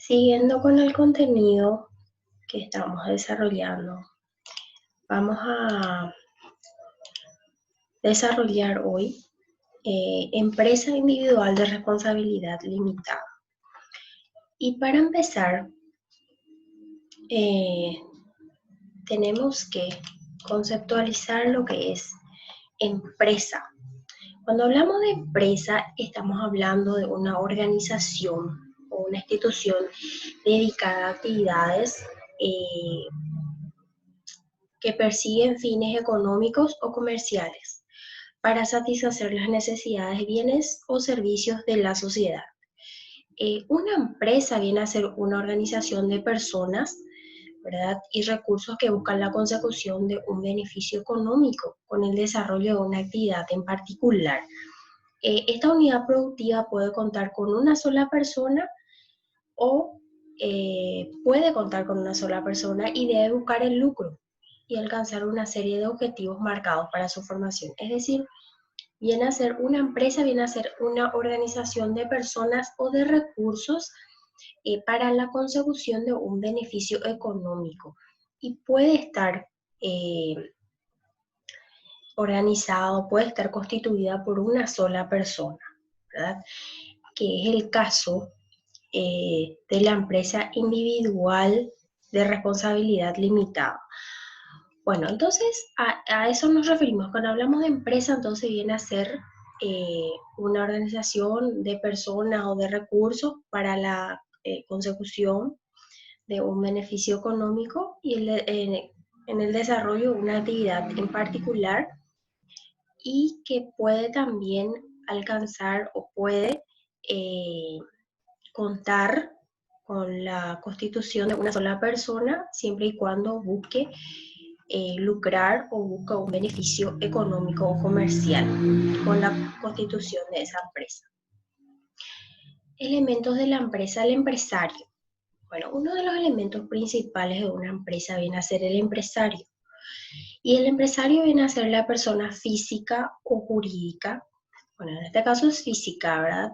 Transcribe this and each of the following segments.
Siguiendo con el contenido que estamos desarrollando, vamos a desarrollar hoy empresa individual de responsabilidad limitada. Y para empezar, tenemos que conceptualizar lo que es empresa. Cuando hablamos de empresa, estamos hablando de una organización o una institución dedicada a actividades que persiguen fines económicos o comerciales para satisfacer las necesidades de bienes o servicios de la sociedad. Una empresa viene a ser una organización de personas, ¿verdad?, y recursos que buscan la consecución de un beneficio económico con el desarrollo de una actividad en particular. Esta unidad productiva puede contar con una sola persona o puede contar con una sola persona y debe buscar el lucro y alcanzar una serie de objetivos marcados para su formación. Es decir, viene a ser una empresa, viene a ser una organización de personas o de recursos para la consecución de un beneficio económico y puede estar organizado, puede estar constituida por una sola persona, ¿verdad? Que es el caso de la empresa individual de responsabilidad limitada. Bueno, entonces a eso nos referimos. Cuando hablamos de empresa, entonces viene a ser una organización de personas o de recursos para la consecución de un beneficio económico y en el desarrollo de una actividad en particular y que puede también alcanzar o puede contar con la constitución de una sola persona siempre y cuando busque lucrar o busca un beneficio económico o comercial con la constitución de esa empresa. Elementos de la empresa, el empresario. Bueno, uno de los elementos principales de una empresa viene a ser el empresario. Y el empresario viene a ser la persona física o jurídica, bueno, en este caso es física, ¿verdad?,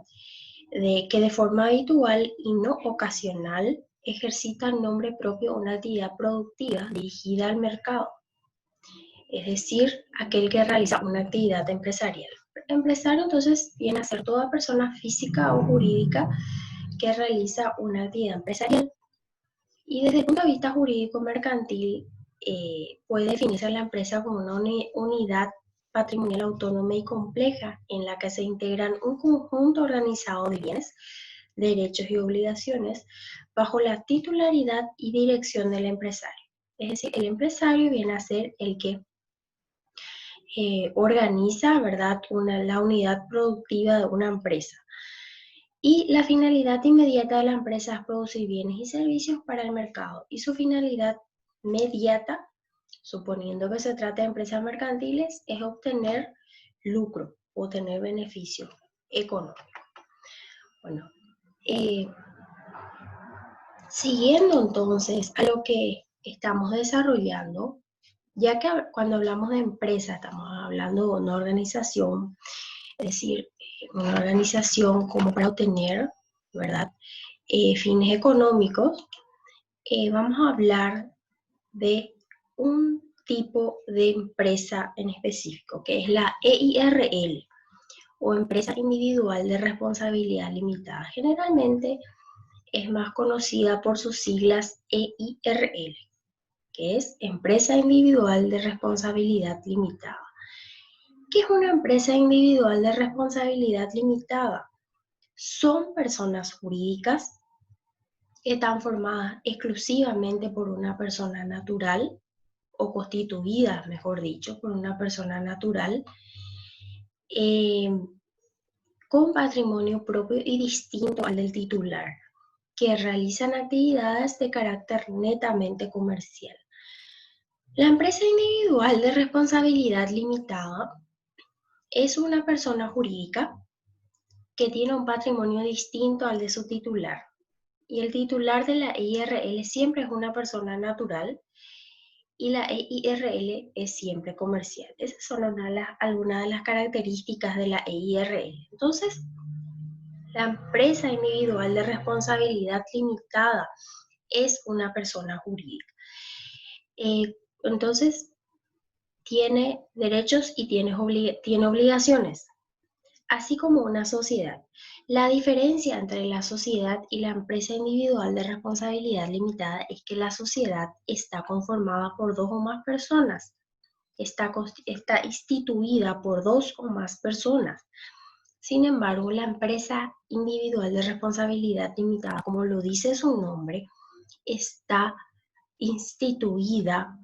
que de forma habitual y no ocasional ejercita en nombre propio una actividad productiva dirigida al mercado, es decir, aquel que realiza una actividad empresarial. Empresario entonces viene a ser toda persona física o jurídica que realiza una actividad empresarial. Y desde el punto de vista jurídico mercantil, puede definirse la empresa como una unidad patrimonial autónoma y compleja en la que se integran un conjunto organizado de bienes, derechos y obligaciones bajo la titularidad y dirección del empresario. Es decir, el empresario viene a ser el que organiza, ¿verdad?, la unidad productiva de una empresa. Y la finalidad inmediata de la empresa es producir bienes y servicios para el mercado. Y su finalidad mediata, suponiendo que se trata de empresas mercantiles, es obtener lucro o tener beneficio económico. Bueno, siguiendo entonces a lo que estamos desarrollando, ya que cuando hablamos de empresa estamos hablando de una organización, es decir, una organización como para obtener, ¿verdad?, fines económicos, vamos a hablar de un tipo de empresa en específico, que es la EIRL, o Empresa Individual de Responsabilidad Limitada. Generalmente es más conocida por sus siglas EIRL, que es Empresa Individual de Responsabilidad Limitada. ¿Qué es una empresa individual de responsabilidad limitada? Son personas jurídicas que están formadas exclusivamente por una persona natural, o constituidas, mejor dicho, por una persona natural, con patrimonio propio y distinto al del titular, que realizan actividades de carácter netamente comercial. La empresa individual de responsabilidad limitada es una persona jurídica que tiene un patrimonio distinto al de su titular. Y el titular de la EIRL siempre es una persona natural y la EIRL es siempre comercial. Esas son algunas de las características de la EIRL. Entonces, La empresa individual de responsabilidad limitada es una persona jurídica. Entonces, tiene derechos y tiene obligaciones, así como una sociedad. La diferencia entre la sociedad y la empresa individual de responsabilidad limitada es que la sociedad está conformada por dos o más personas, está instituida por dos o más personas. Sin embargo, la empresa individual de responsabilidad limitada, como lo dice su nombre, está instituida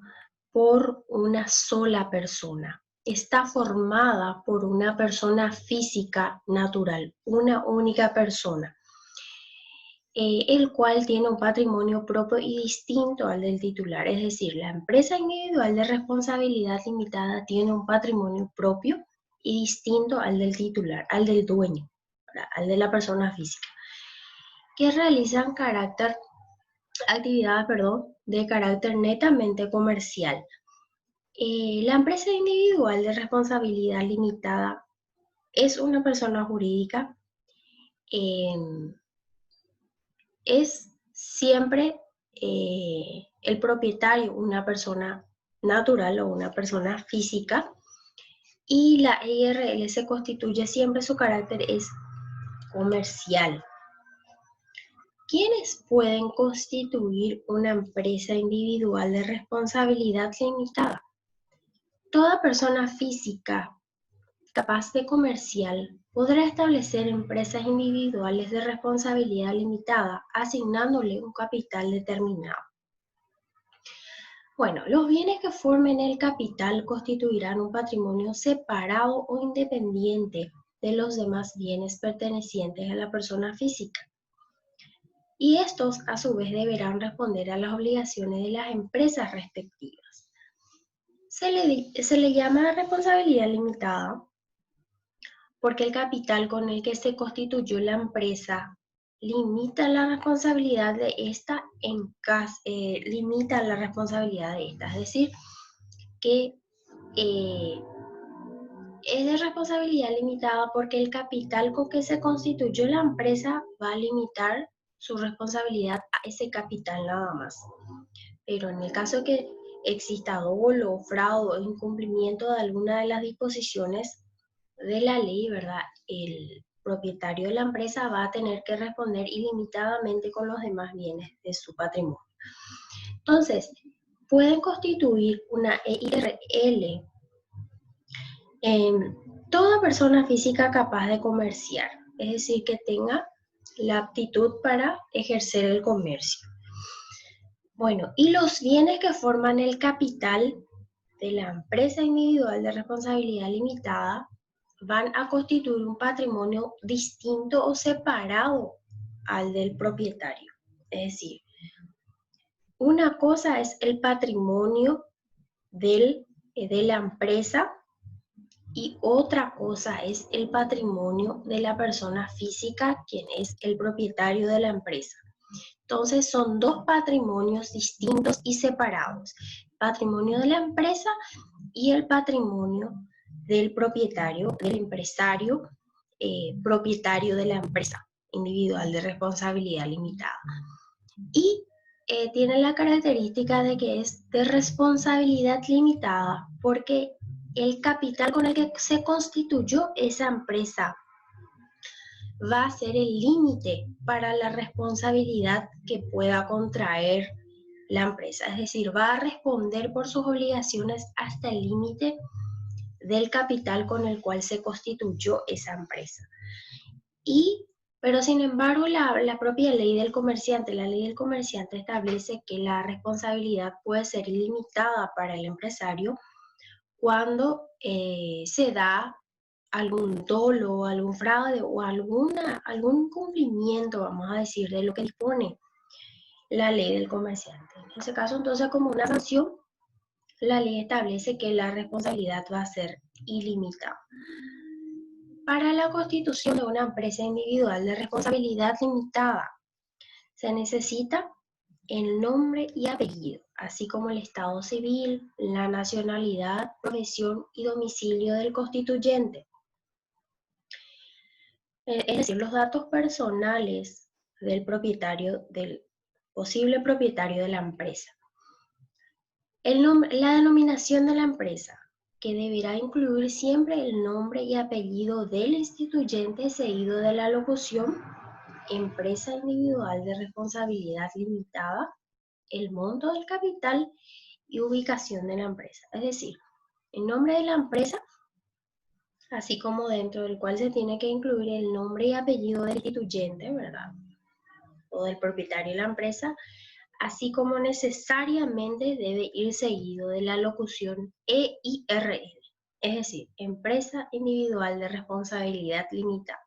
por una sola persona. Está formada por una persona física natural, una única persona, el cual tiene un patrimonio propio y distinto al del titular. Es decir, la empresa individual de responsabilidad limitada tiene un patrimonio propio y distinto al del titular, al del dueño, al de la persona física, que realizan actividades de carácter netamente comercial. La empresa individual de responsabilidad limitada es una persona jurídica, es siempre el propietario una persona natural o una persona física, y la IRL se constituye siempre, su carácter es comercial. ¿Quiénes pueden constituir una empresa individual de responsabilidad limitada? Toda persona física capaz de comercial podrá establecer empresas individuales de responsabilidad limitada asignándole un capital determinado. Bueno, los bienes que formen el capital constituirán un patrimonio separado o independiente de los demás bienes pertenecientes a la persona física. Y estos, a su vez, deberán responder a las obligaciones de las empresas respectivas. Se le llama responsabilidad limitada porque el capital con el que se constituyó la empresa limita la responsabilidad de esta es decir, que es de responsabilidad limitada porque el capital con que se constituyó la empresa va a limitar su responsabilidad a ese capital nada más. Pero en el caso que exista dolo, fraude o incumplimiento de alguna de las disposiciones de la ley, ¿verdad?, el propietario de la empresa va a tener que responder ilimitadamente con los demás bienes de su patrimonio. Entonces, pueden constituir una EIRL toda persona física capaz de comerciar, es decir, que tenga la aptitud para ejercer el comercio. Bueno, y los bienes que forman el capital de la empresa individual de responsabilidad limitada van a constituir un patrimonio distinto o separado al del propietario. Es decir, una cosa es el patrimonio de la empresa y otra cosa es el patrimonio de la persona física, quien es el propietario de la empresa. Entonces son dos patrimonios distintos y separados: el patrimonio de la empresa y el patrimonio del propietario, del empresario, propietario de la empresa individual de responsabilidad limitada. Y tiene la característica de que es de responsabilidad limitada porque el capital con el que se constituyó esa empresa va a ser el límite para la responsabilidad que pueda contraer la empresa. Es decir, va a responder por sus obligaciones hasta el límite del capital con el cual se constituyó esa empresa. Pero sin embargo, la propia ley del comerciante, la ley del comerciante establece que la responsabilidad puede ser ilimitada para el empresario cuando se da algún dolo, algún fraude o algún incumplimiento, vamos a decir, de lo que dispone la ley del comerciante. En ese caso, entonces, como una sanción, la ley establece que la responsabilidad va a ser ilimitada. Para la constitución de una empresa individual de responsabilidad limitada, se necesita el nombre y apellido, así como el estado civil, la nacionalidad, profesión y domicilio del constituyente. es decir, los datos personales del propietario, del posible propietario de la empresa. La denominación de la empresa, que deberá incluir siempre el nombre y apellido del instituyente seguido de la locución empresa individual de responsabilidad limitada, el monto del capital y ubicación de la empresa. Es decir, el nombre de la empresa, así como dentro del cual se tiene que incluir el nombre y apellido del instituyente, ¿verdad? O del propietario de la empresa, así como necesariamente debe ir seguido de la locución EIRL, es decir, empresa individual de responsabilidad limitada.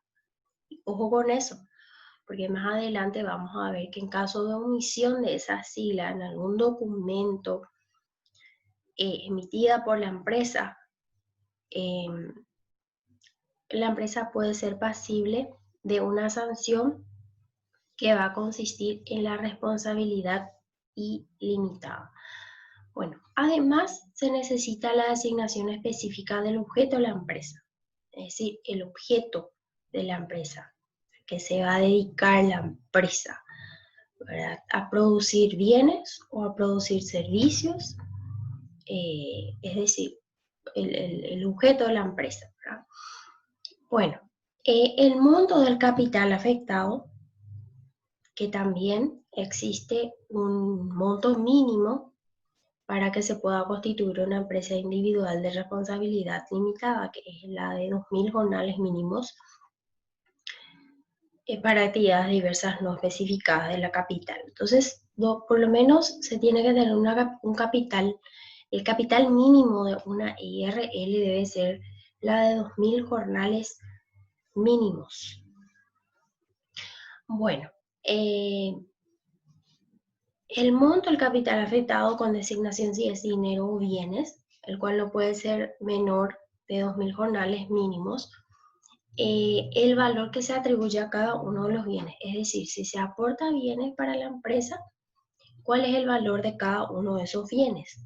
Ojo con eso, porque más adelante vamos a ver que en caso de omisión de esa sigla en algún documento emitida por la empresa puede ser pasible de una sanción que va a consistir en la responsabilidad ilimitada. Bueno, además se necesita la designación específica del objeto de la empresa, es decir, el objeto de la empresa, que se va a dedicar la empresa, ¿verdad?, a producir bienes o a producir servicios, es decir, el objeto de la empresa, ¿verdad? Bueno, el monto del capital afectado, que también existe un monto mínimo para que se pueda constituir una empresa individual de responsabilidad limitada, que es la de 2.000 jornales mínimos para actividades diversas no especificadas de la capital. Entonces, por lo menos se tiene que tener un capital. El capital mínimo de una IRL debe ser la de 2.000 jornales mínimos. Bueno, el monto del capital afectado con designación si es dinero o bienes, el cual no puede ser menor de 2.000 jornales mínimos, el valor que se atribuye a cada uno de los bienes, es decir, si se aporta bienes para la empresa, ¿cuál es el valor de cada uno de esos bienes?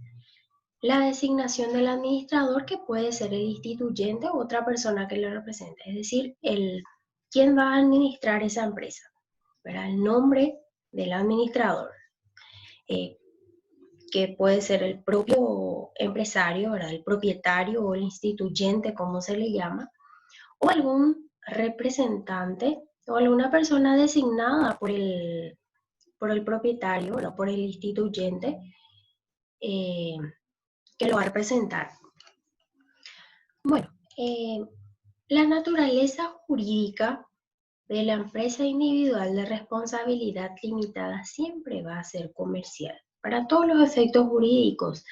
La designación del administrador, que puede ser el instituyente u otra persona que lo represente, es decir, quién va a administrar esa empresa, ¿verdad? El nombre del administrador, que puede ser el propio empresario, ¿verdad?, el propietario o el instituyente, como se le llama, o algún representante o alguna persona designada por el propietario, o por el instituyente, que lo va a representar. Bueno, la naturaleza jurídica de la empresa individual de responsabilidad limitada siempre va a ser comercial. Para todos los efectos jurídicos,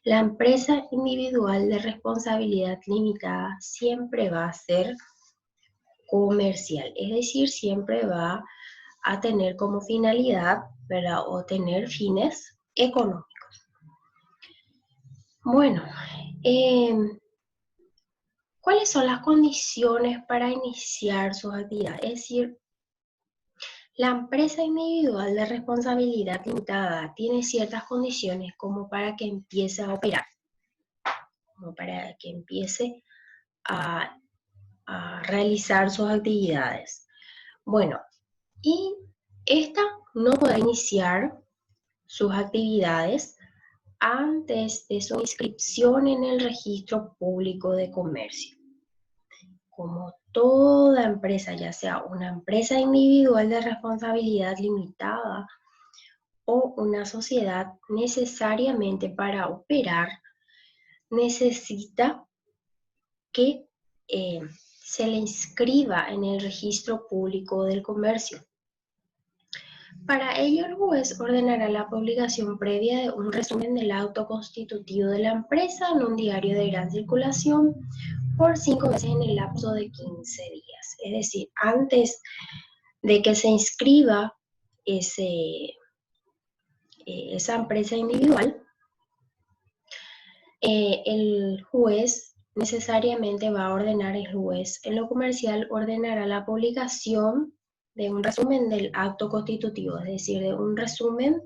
la empresa individual de responsabilidad limitada siempre va a ser comercial, es decir, siempre va a tener como finalidad, ¿verdad?, o tener fines económicos. Bueno, ¿cuáles son las condiciones para iniciar sus actividades? Es decir, la empresa individual de responsabilidad limitada tiene ciertas condiciones como para que empiece a operar, como para que empiece a realizar sus actividades. Bueno, y esta no podrá iniciar sus actividades antes de su inscripción en el registro público de comercio. Como toda empresa, ya sea una empresa individual de responsabilidad limitada o una sociedad, necesariamente para operar necesita que se le inscriba en el registro público del comercio. Para ello, el juez ordenará la publicación previa de un resumen del acto constitutivo de la empresa en un diario de gran circulación por 5 meses en el lapso de 15 días. Es decir, antes de que se inscriba esa empresa individual, el juez necesariamente va a ordenar, el juez en lo comercial ordenará la publicación de un resumen del acto constitutivo, es decir, de un resumen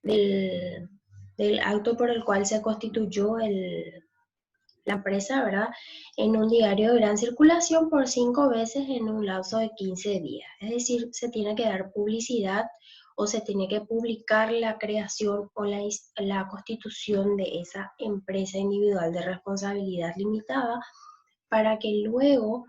del acto por el cual se constituyó la empresa, ¿verdad?, en un diario de gran circulación por 5 veces en un lapso de 15 días. Es decir, se tiene que dar publicidad o se tiene que publicar la creación o la constitución de esa empresa individual de responsabilidad limitada para que luego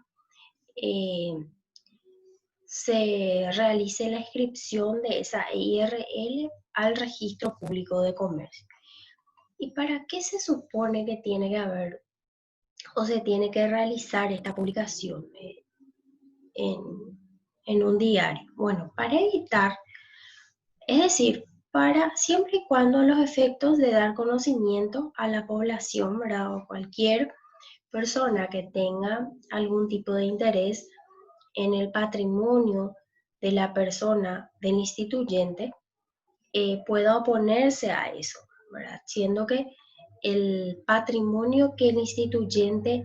se realice la inscripción de esa IRL al registro público de comercio. ¿Y para qué se supone que tiene que haber o se tiene que realizar esta publicación en un diario? Bueno, para evitar, es decir, para siempre y cuando los efectos de dar conocimiento a la población, ¿verdad?, o cualquier persona que tenga algún tipo de interés en el patrimonio de la persona del instituyente, pueda oponerse a eso, ¿verdad?, siendo que el patrimonio que el instituyente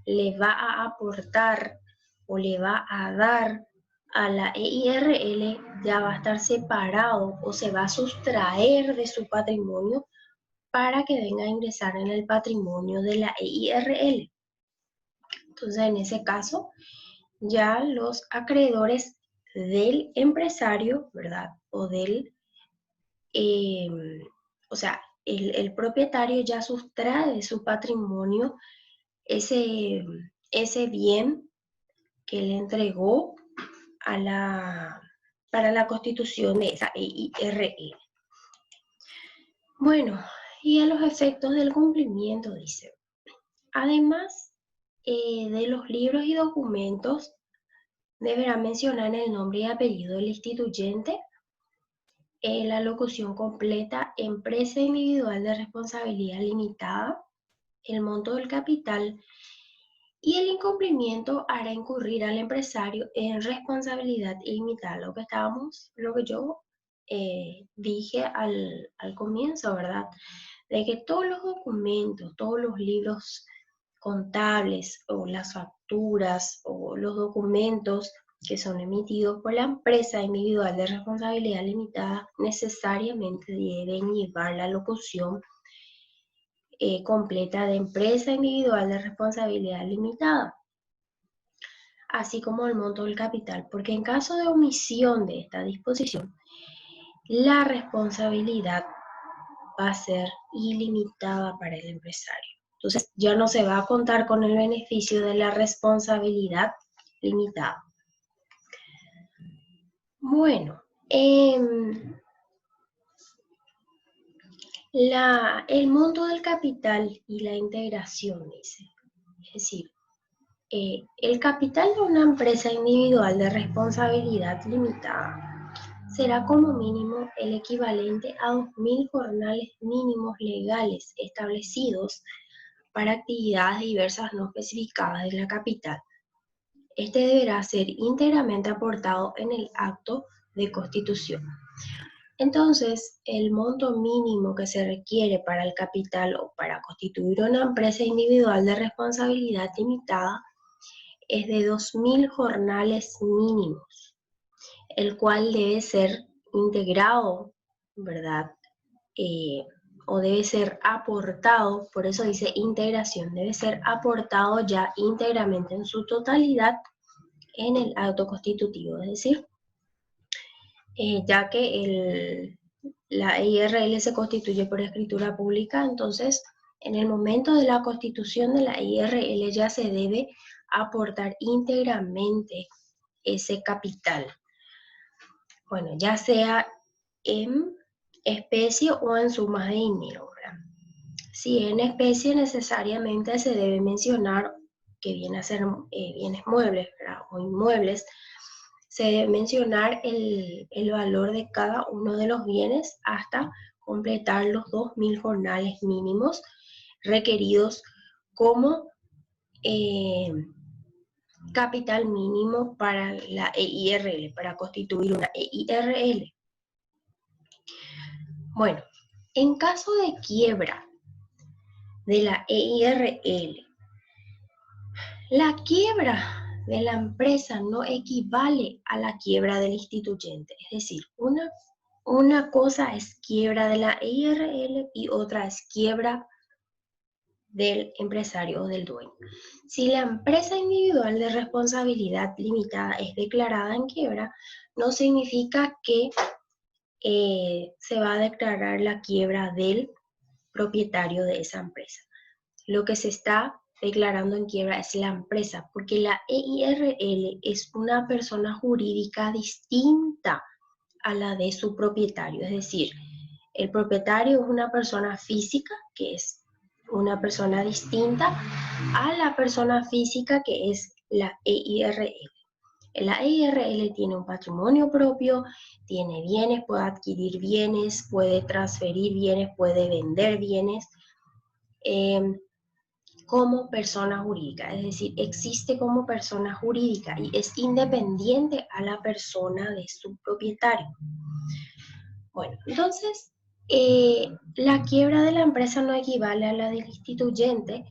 le va a aportar o le va a dar a la EIRL ya va a estar separado o se va a sustraer de su patrimonio para que venga a ingresar en el patrimonio de la EIRL. Entonces, en ese caso, ya los acreedores del empresario, ¿verdad?, o del, o sea, el propietario ya sustrae de su patrimonio ese bien que le entregó para la constitución de esa EIRL. Bueno, y a los efectos del cumplimiento, dice, además de los libros y documentos, deberá mencionar el nombre y apellido del instituyente, la locución completa, empresa individual de responsabilidad limitada, el monto del capital, y el incumplimiento hará incurrir al empresario en responsabilidad ilimitada. Lo que yo dije al comienzo, ¿verdad?, de que todos los documentos, todos los libros contables o las facturas o los documentos que son emitidos por la empresa individual de responsabilidad limitada necesariamente deben llevar la locución completa de empresa individual de responsabilidad limitada, así como el monto del capital, porque en caso de omisión de esta disposición, la responsabilidad va a ser ilimitada para el empresario. Entonces, ya no se va a contar con el beneficio de la responsabilidad limitada. Bueno, el monto del capital y la integración, dice. Es decir, el capital de una empresa individual de responsabilidad limitada será como mínimo el equivalente a 2.000 jornales mínimos legales establecidos para actividades diversas no especificadas en la capital. Este deberá ser íntegramente aportado en el acto de constitución. Entonces, el monto mínimo que se requiere para el capital o para constituir una empresa individual de responsabilidad limitada es de 2.000 jornales mínimos, el cual debe ser integrado, ¿verdad?, o debe ser aportado, por eso dice integración, debe ser aportado ya íntegramente en su totalidad en el acto constitutivo, es decir, ya que la IRL se constituye por escritura pública, entonces en el momento de la constitución de la IRL ya se debe aportar íntegramente ese capital. Bueno, ya sea en especie o en sumas de dinero, ¿verdad? Si en especie necesariamente se debe mencionar que viene a ser bienes muebles, ¿verdad?, o inmuebles, se debe mencionar el valor de cada uno de los bienes hasta completar los 2.000 jornales mínimos requeridos como capital mínimo para la EIRL, para constituir una EIRL. Bueno, en caso de quiebra de la EIRL, la quiebra de la empresa no equivale a la quiebra del instituyente. Es decir, una cosa es quiebra de la EIRL y otra es quiebra del empresario o del dueño. Si la empresa individual de responsabilidad limitada es declarada en quiebra, no significa que se va a declarar la quiebra del propietario de esa empresa. Lo que se está declarando en quiebra es la empresa, porque la EIRL es una persona jurídica distinta a la de su propietario. Es decir, el propietario es una persona física, que es una persona distinta a la persona física que es la EIRL. La EIRL tiene un patrimonio propio, tiene bienes, puede adquirir bienes, puede transferir bienes, puede vender bienes como persona jurídica, es decir, existe como persona jurídica y es independiente a la persona de su propietario. Bueno, entonces, la quiebra de la empresa no equivale a la del instituyente,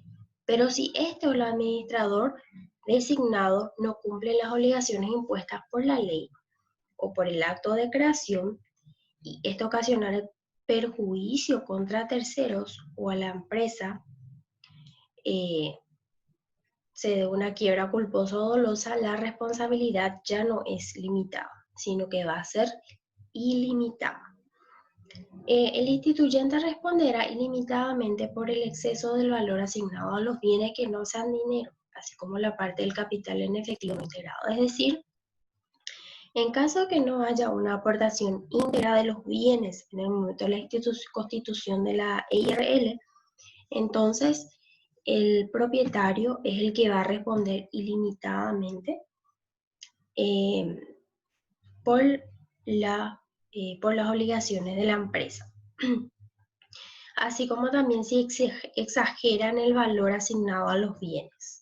pero si este o el administrador designado no cumple las obligaciones impuestas por la ley o por el acto de creación, y esto ocasiona el perjuicio contra terceros o a la empresa, se dé una quiebra culposa o dolosa, la responsabilidad ya no es limitada, sino que va a ser ilimitada. El instituyente responderá ilimitadamente por el exceso del valor asignado a los bienes que no sean dinero, así como la parte del capital en efectivo integrado. Es decir, en caso de que no haya una aportación íntegra de los bienes en el momento de la constitución de la EIRL, entonces el propietario es el que va a responder ilimitadamente por las obligaciones de la empresa. Así como también si exageran el valor asignado a los bienes.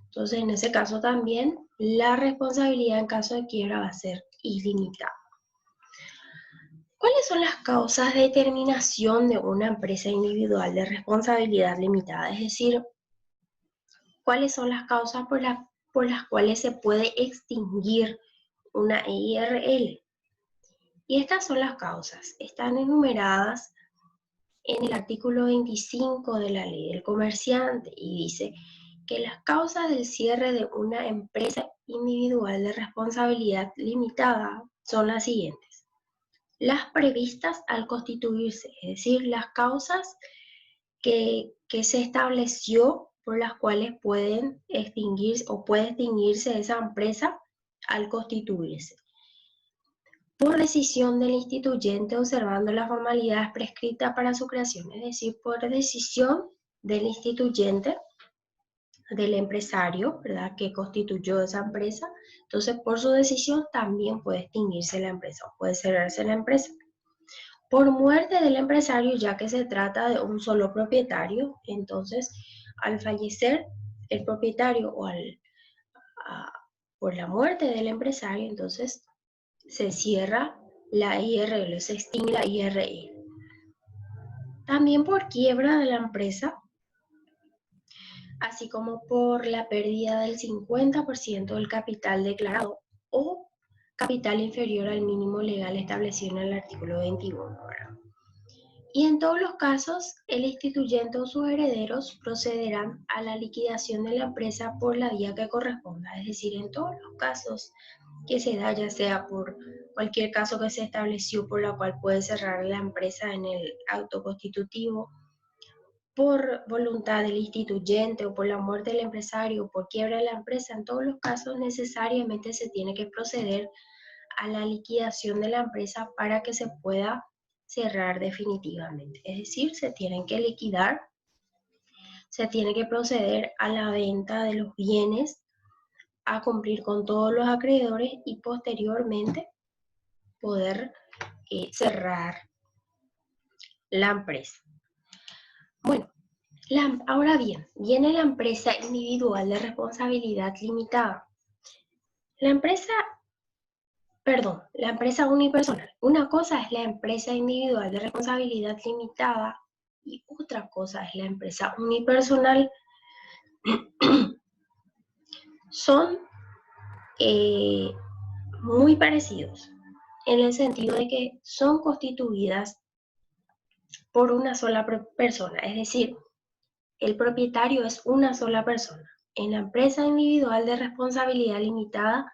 Entonces, en ese caso también, la responsabilidad en caso de quiebra va a ser ilimitada. ¿Cuáles son las causas de terminación de una empresa individual de responsabilidad limitada? Es decir, ¿cuáles son las causas por las cuales se puede extinguir una EIRL? Y estas son las causas. Están enumeradas en el artículo 25 de la ley del comerciante y dice que las causas del cierre de una empresa individual de responsabilidad limitada son las siguientes. Las previstas al constituirse, es decir, las causas que se estableció por las cuales pueden extinguirse o puede extinguirse esa empresa al constituirse. Por decisión del instituyente observando las formalidades prescritas para su creación, es decir, por decisión del instituyente, del empresario, ¿verdad?, que constituyó esa empresa. Entonces, por su decisión también puede extinguirse la empresa o puede cerrarse la empresa. Por muerte del empresario, ya que se trata de un solo propietario, entonces, al fallecer el propietario o por la muerte del empresario, entonces se cierra la IRL, se extingue la IRL. También por quiebra de la empresa, así como por la pérdida del 50% del capital declarado o capital inferior al mínimo legal establecido en el artículo 21. Y en todos los casos, el instituyente o sus herederos procederán a la liquidación de la empresa por la vía que corresponda. Es decir, en todos los casos que se da, ya sea por cualquier caso que se estableció por la cual puede cerrar la empresa en el acto constitutivo, por voluntad del instituyente o por la muerte del empresario o por quiebra de la empresa, en todos los casos necesariamente se tiene que proceder a la liquidación de la empresa para que se pueda cerrar definitivamente. Es decir, se tienen que liquidar, se tiene que proceder a la venta de los bienes, a cumplir con todos los acreedores y posteriormente poder cerrar la empresa. Bueno, ahora bien, viene la empresa individual de responsabilidad limitada. La empresa unipersonal. Una cosa es la empresa individual de responsabilidad limitada y otra cosa es la empresa unipersonal. Son muy parecidos en el sentido de que son constituidas por una sola persona, es decir, el propietario es una sola persona. En la empresa individual de responsabilidad limitada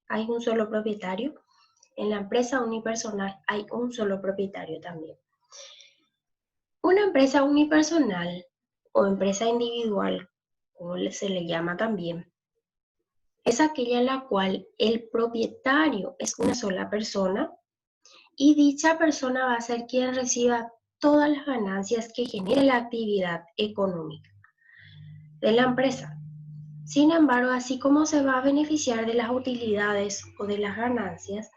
hay un solo propietario. En la empresa unipersonal hay un solo propietario también. Una empresa unipersonal o empresa individual, como se le llama también, es aquella en la cual el propietario es una sola persona y dicha persona va a ser quien reciba todas las ganancias que genere la actividad económica de la empresa. Sin embargo, así como se va a beneficiar de las utilidades o de las ganancias,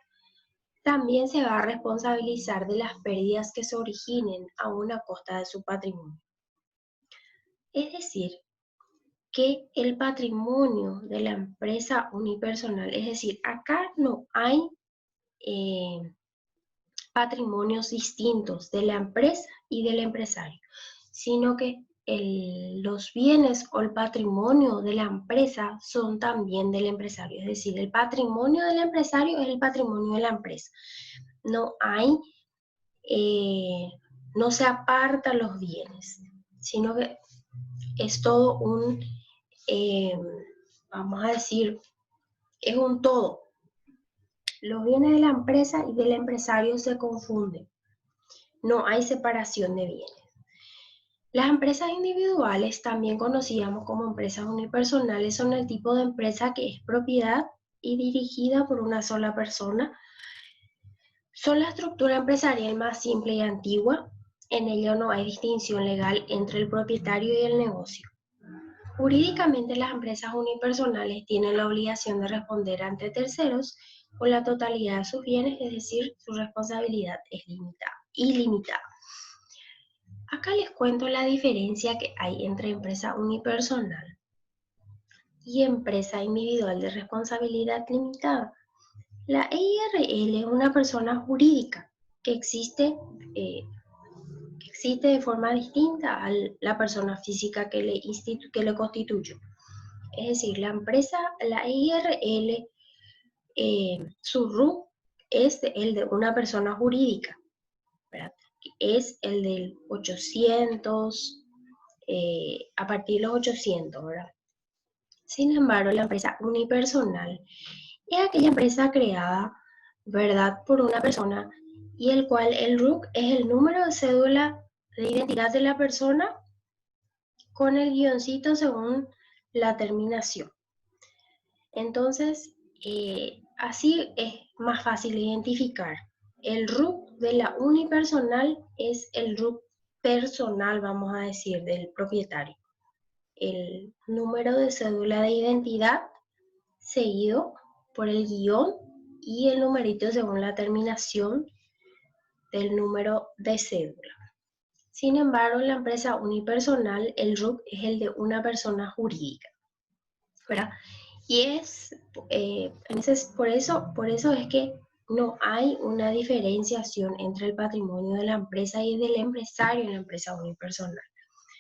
también se va a responsabilizar de las pérdidas que se originen a una costa de su patrimonio. Es decir, que el patrimonio de la empresa unipersonal, es decir, acá no hay patrimonios distintos de la empresa y del empresario, sino que los bienes o el patrimonio de la empresa son también del empresario, es decir, el patrimonio del empresario es el patrimonio de la empresa. No hay, no se apartan los bienes, sino que es todo un, vamos a decir, es un todo. Los bienes de la empresa y del empresario se confunden. No hay separación de bienes. Las empresas individuales, también conocidas como empresas unipersonales, son el tipo de empresa que es propiedad y dirigida por una sola persona. Son la estructura empresarial más simple y antigua. En ello no hay distinción legal entre el propietario y el negocio. Jurídicamente, las empresas unipersonales tienen la obligación de responder ante terceros con la totalidad de sus bienes, es decir, su responsabilidad es ilimitada. Acá les cuento la diferencia que hay entre empresa unipersonal y empresa individual de responsabilidad limitada. La EIRL es una persona jurídica que existe de forma distinta a la persona física que le constituyó. Es decir, la EIRL, su RUC es el de una persona jurídica, ¿verdad? Es el del 800, a partir de los 800, ¿verdad? Sin embargo, la empresa unipersonal es aquella empresa creada, ¿verdad?, por una persona y el cual el RUC es el número de cédula de identidad de la persona con el guioncito según la terminación. Entonces, así es más fácil identificar. El RUC de la unipersonal es el RUC personal, vamos a decir, del propietario. El número de cédula de identidad seguido por el guión y el numerito según la terminación del número de cédula. Sin embargo, en la empresa unipersonal, el RUC es el de una persona jurídica, ¿verdad? Y por eso es que no hay una diferenciación entre el patrimonio de la empresa y del empresario en la empresa unipersonal.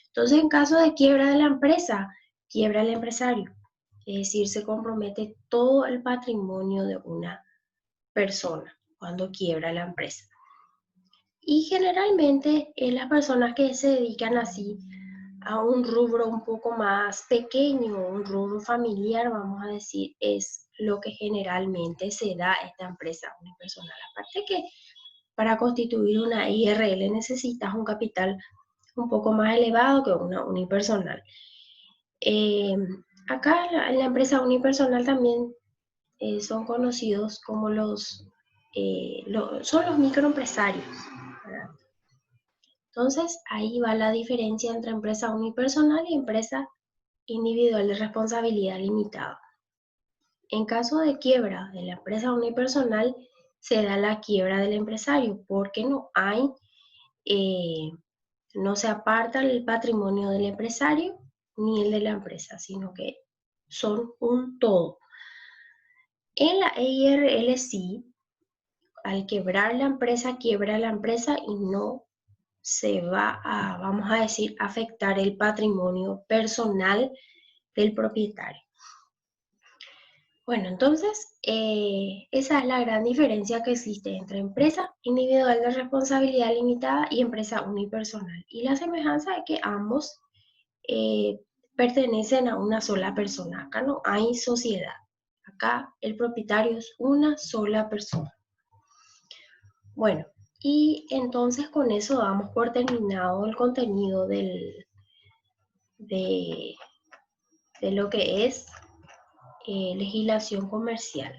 Entonces, en caso de quiebra de la empresa, quiebra el empresario. Es decir, se compromete todo el patrimonio de una persona cuando quiebra la empresa. Y generalmente las personas que se dedican así a un rubro un poco más pequeño, un rubro familiar, vamos a decir, es lo que generalmente se da a esta empresa unipersonal. Aparte que para constituir una IRL necesitas un capital un poco más elevado que una unipersonal. Acá en la empresa unipersonal también son conocidos como son los microempresarios, ¿verdad? Entonces, ahí va la diferencia entre empresa unipersonal y empresa individual de responsabilidad limitada. En caso de quiebra de la empresa unipersonal, se da la quiebra del empresario porque no se aparta el patrimonio del empresario ni el de la empresa, sino que son un todo. En la EIRL sí, al quebrar la empresa, quiebra la empresa y no se va a, vamos a decir, afectar el patrimonio personal del propietario. Bueno, entonces, esa es la gran diferencia que existe entre empresa individual de responsabilidad limitada y empresa unipersonal. Y la semejanza es que ambos pertenecen a una sola persona. Acá no hay sociedad. Acá el propietario es una sola persona. Bueno, y entonces con eso damos por terminado el contenido de lo que es legislación comercial.